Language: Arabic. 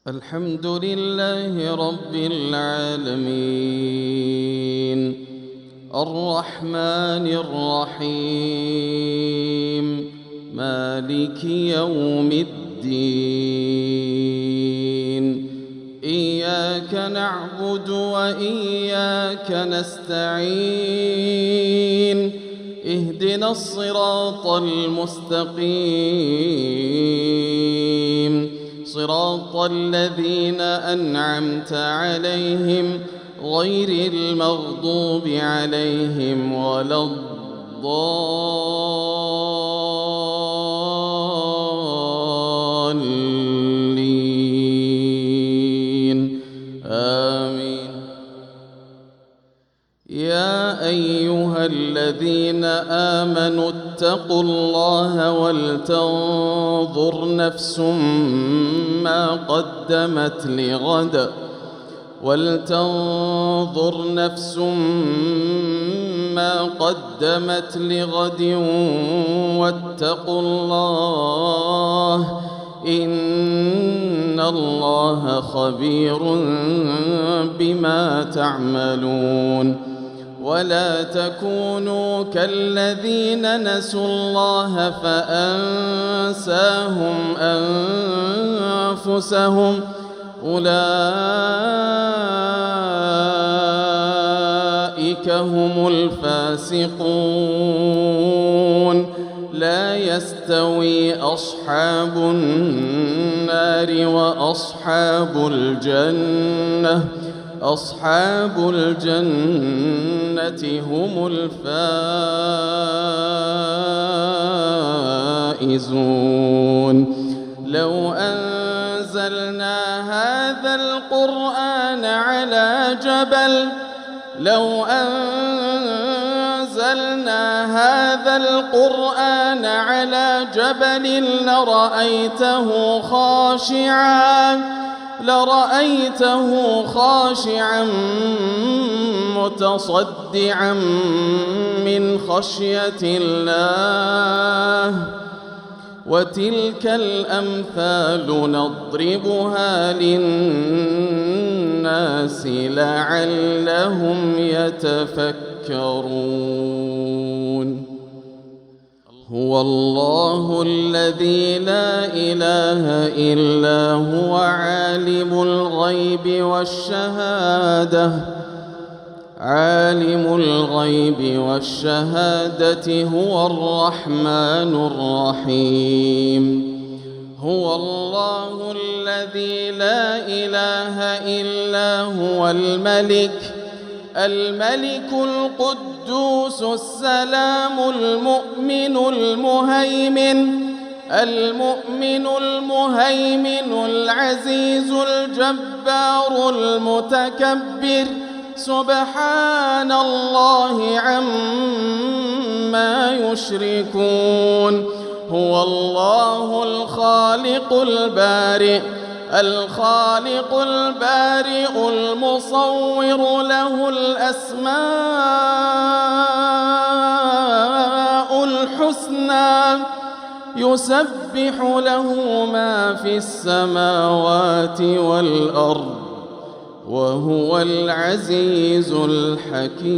الحمد لله رب العالمين الرحمن الرحيم مالك يوم الدين إياك نعبد وإياك نستعين اهدنا الصراط المستقيم صراط الذين أنعمت عليهم غير المغضوب عليهم ولا الضالين آمين. يا أيها الذين آمنوا اتقوا الله ولتنظر نفس ما قدمت لغد واتقوا الله إن الله خبير بما تعملون. ولا تكونوا كالذين نسوا الله فأنساهم أنفسهم أولئك هم الفاسقون. لا يستوي أصحاب النار وأصحاب الجنة أصحاب الجنة هم الفائزون. لو أنزلنا هذا القرآن على جبل لرأيته خاشعا متصدعا من خشية الله. وتلك الأمثال نضربها للناس لعلهم يتفكرون. هو الله الذي لا إله إلا هو عالم الغيب والشهادة هو الرحمن الرحيم. هو الله الذي لا إله إلا هو الملك القدوس السلام المؤمن المهيمن العزيز الجبار المتكبر سبحان الله عما يشركون. هو الله الخالق البارئ المصور له الأسماء الحسنى يسبح له ما في السماوات والأرض وهو العزيز الحكيم.